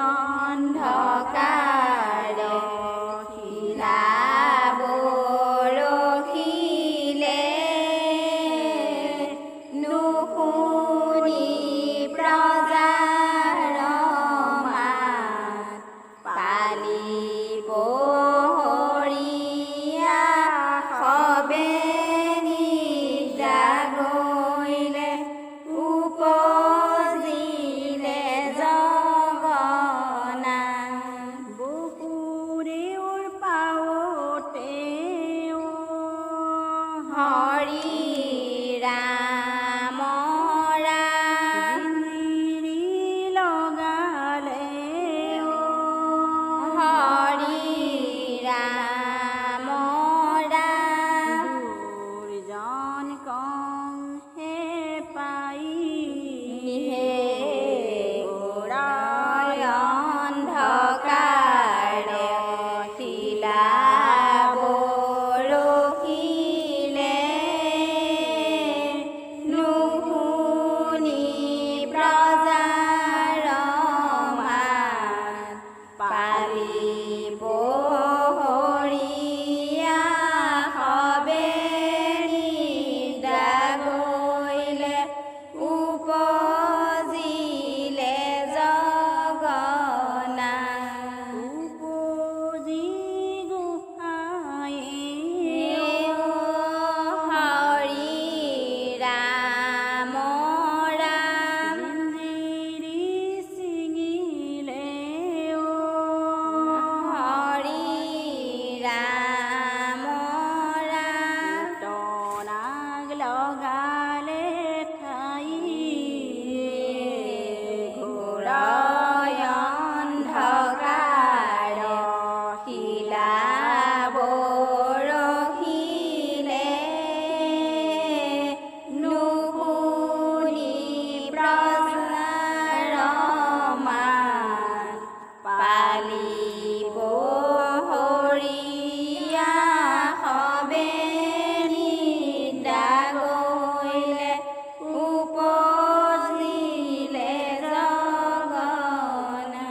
অন্ধকাৰে শিলাব ৰখিলে নুশুনি প্ৰজাৰ মাত পালি পহৰীয়া সবে নিদ্ৰা গৈলে উপজিলে জগনা বকুৰেৰ পাৱতে হৰি ৰাম ৰাম জিঞ্জিৰি লগালে হৰি ৰাম ৰাম দুৰ্জন কংহে পাই হে ঘোৰাই অন্ধকাৰে শিলাব ৰখিলে নুশুনি প্ৰজাৰ মাত পালি পহৰীয়া সবে নিদ্ৰা গৈলে উপজিলে জগনা উপজি গোসাঁয়ে হৰি ৰাম ৰাম জিঞ্জিৰি ছিঙিলে হৰি ৰাম ৰাম টনাক লগালে ঠাই ঘোৰাই অন্ধকাৰ শিলাব ৰখিলে নুশুনি প্ৰজাৰ মাত পালি পহৰীয়া সবে নিদ্ৰা গৈলে উপজিলে জগনা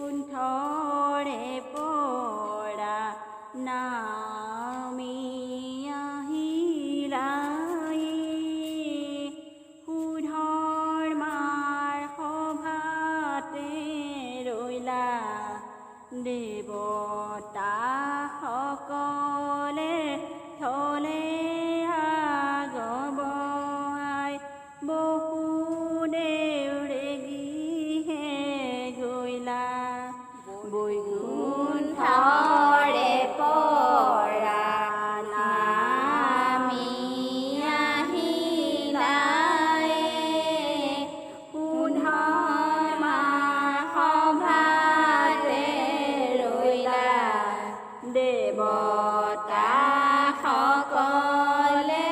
বৈকুণ্ঠৰে পৰা নামি আহিলাই সুধৰ্মাৰ সভাতে ৰৈলা দেৱতা সকলে থলে আগবঢ়াই বসুদেৱৰে গৃহে গৈলা বৈকুণ্ঠৰে পৰা নামি আহিলাই সুধৰ্মাৰ সভাতে ৰৈলা দেৱতা সকলে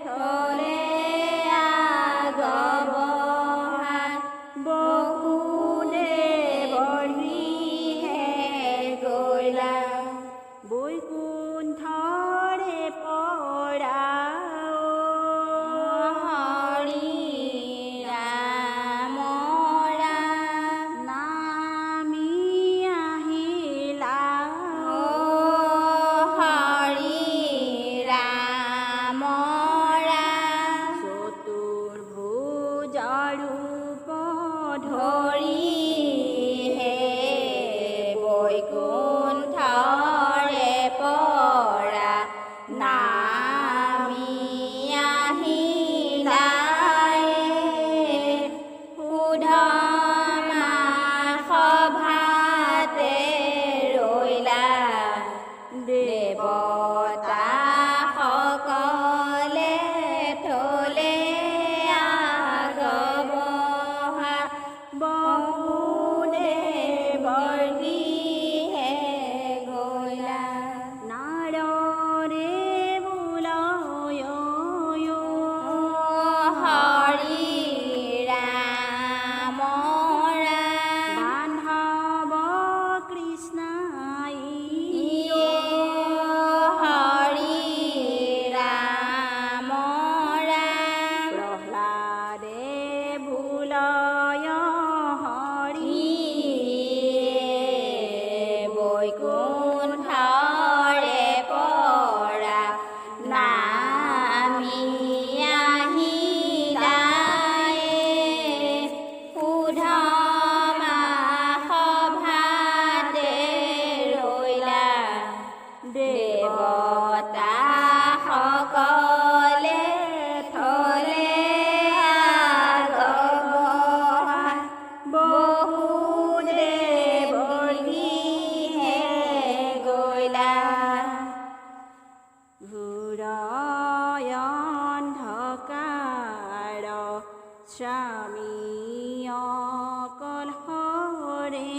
থলে আগবঢ়াই বসুদেৱৰ গৃহে গৈলা বৈকুণ্ঠৰে পৰা হৰি ৰাম ৰাম নামি আহিলা হৰি ৰাম ৰাম চতুৰ্ভুজ ৰূপ ধৰি হে বৈকুণ্ঠৰে পৰা নামি আহিলাই সুধৰ্মা সভাতে ৰৈলা দেৱতা সকলে থলে আগবঢ়া বসুদেৱৰ গৃহে গৈলা নাৰৰে বোলয় হৰি ৰাম ৰাম বান্ধৱ কৃষ্ণাই হৰি ৰাম ৰাম প্ৰহ্লাদে ভুলয় অকল হৰে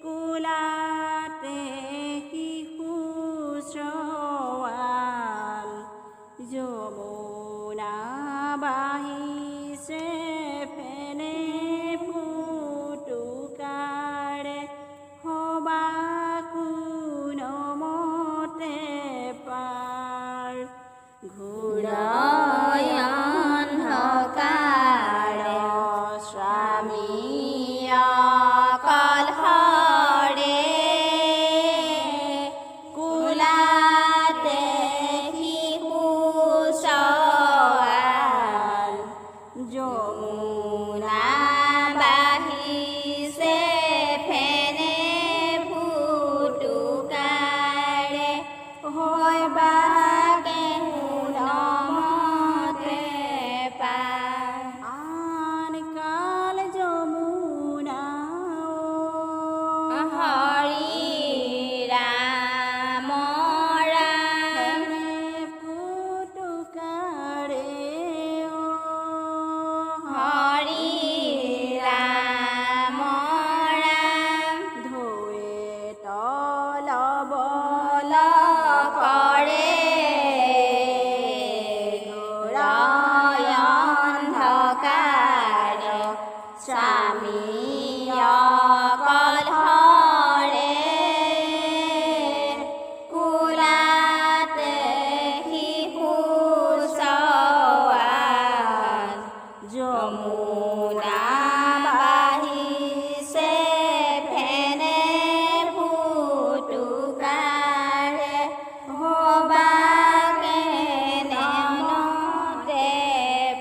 কোলাতে শিশু শ্ৰৱাল যমুনা বাহিছে ফেনে ফুটুকাৰে হবা কোনমতে পাৰ ঘূৰাই অন্ধকাৰ স্বামী অকল হৰে কোলাতে শিশু ছৱাল যমুনা বাহিছে ফেনে ফুটুকাৰে হয় বাকে নমতে পাৰ আনকাল যমুনা হৰি ৰাম ৰাম ফুটুকাৰে হৰি ৰাম ৰাম ধোৱে তল বল কৰে ঘূৰাই অন্ধকাৰ স্বামী অকল হৰে কোলাতে শিশু ছৱাল যমুনা বাহিছে ফেনে ফুটুকাৰে হবাকে নেওনতে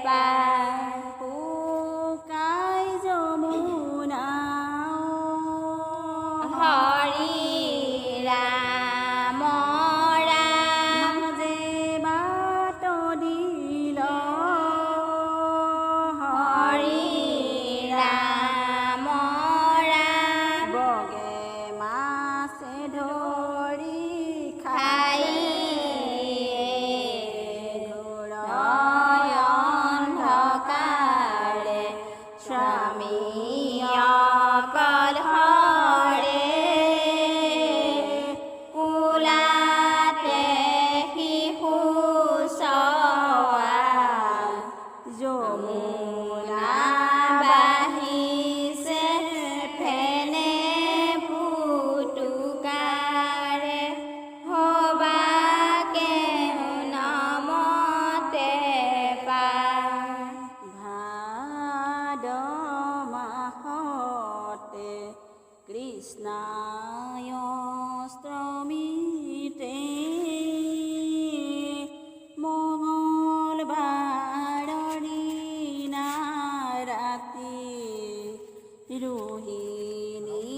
পাৰ শুকাই যমুনা হৰি ৰাম ৰাম মাজে বাট দিল হৰি ৰাম ৰাম বগে মাছে ধৰি খাই ঘূৰাই অন্ধকাৰে স্বামী অকল হৰে কোলাতে শিশু ছৱাল যমুনা বাহিছে ফেনে ফুটুকাৰে হবাকে নমতে পাৰ ভাদ মাহতে কৃষ্ণায় অষ্টমীতে মঙ্গলবাৰৰ দিনা ৰাতি ৰোহিণী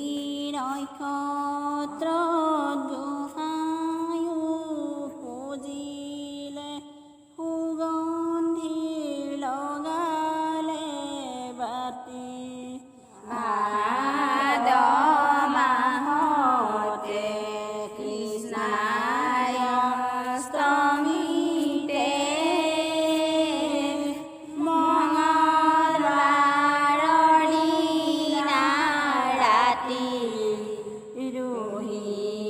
নক্ষত্ৰ গোসাঁয়ো পুজিলে সুগন্ধি লগালে বাতি ভাদ মাহতে কৃষ্ণায় অষ্টমীতে মঙ্গলবাৰৰ দিনা ৰাতি ৰোহিণী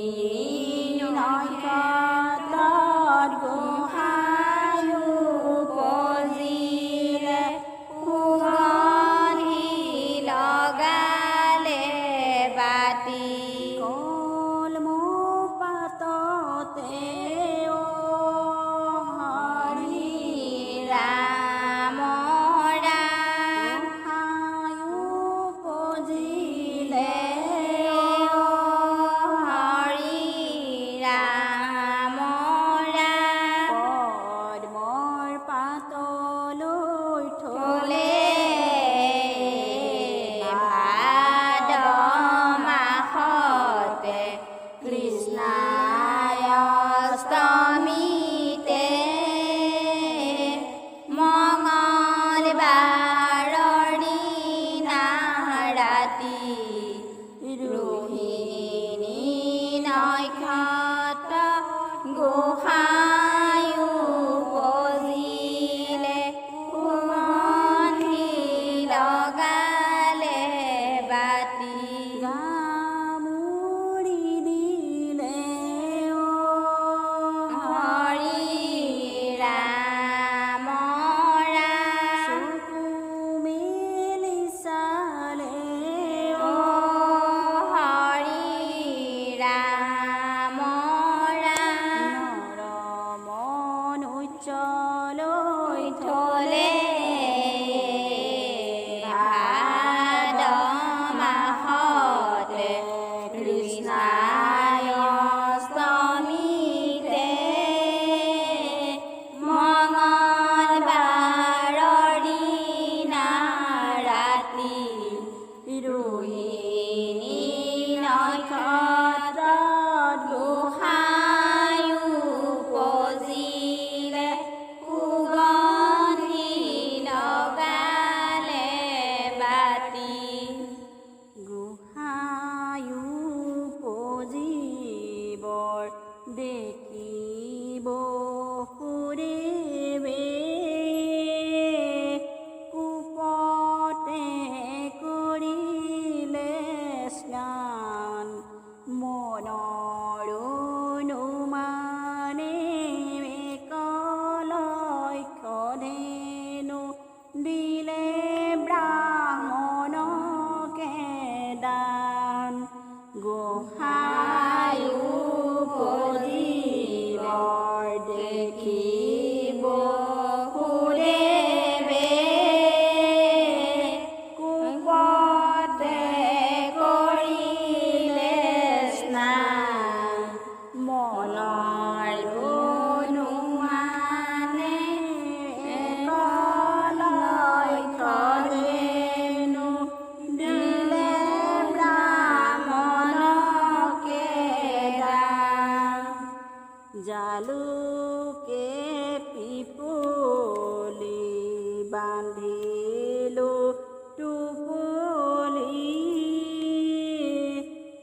টুপলি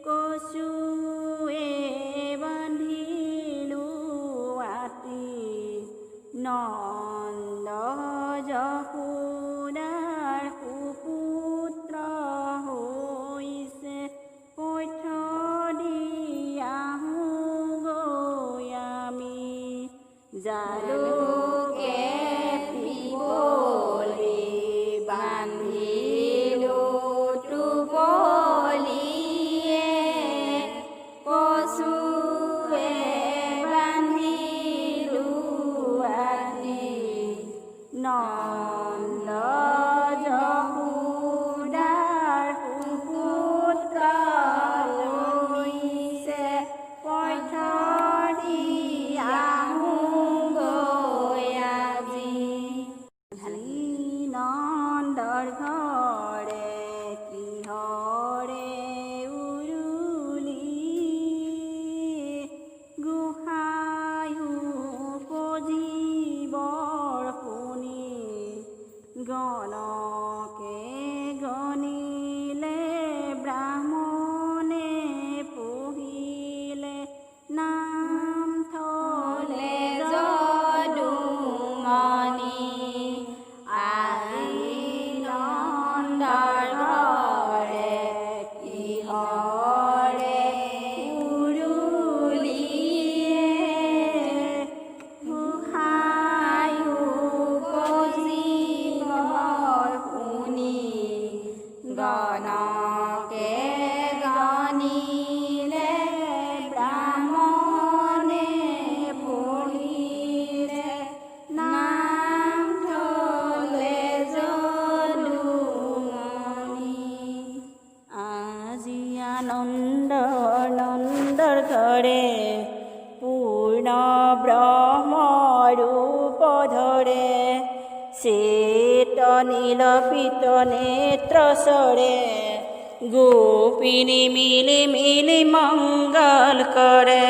কচুৱে বান্ধিলো আতি নন্দ যশোদাৰ সুপুত্ৰ হৈছে পথ দিয়াহোঁগৈ আমি জালুকে পিপলি বান্ধিলো টুপলিয়ে কচুৱে বান্ধিলো আতি নন্দ যশোদাৰ সুপুত্ৰ হৈছে পথ দিয়াহোঁগৈ আজি নন্দৰ ঘৰে কিহৰে উৰুলি গোসাঁয়ো পজিবৰ শুনি গণকে গণিলে ব্ৰাহ্মণে পঢ়িলে নাম থলে যদুমণি আজি নন্দৰ ঘৰে কিহৰে উৰুলিয়ে গোসাঁয়ো পজিবৰ শুনি গণকে গণিলে ব্ৰাহ্মণে পঢ়িলে নাম থলে যদুমণি আজি নন্দৰ ঘৰে পূৰ্ণ ব্ৰহ্মৰূপ ধৰে চেত নীলপিত নেত্ৰ চৰে গোপিনী মিলি মিলি মংগল কৰে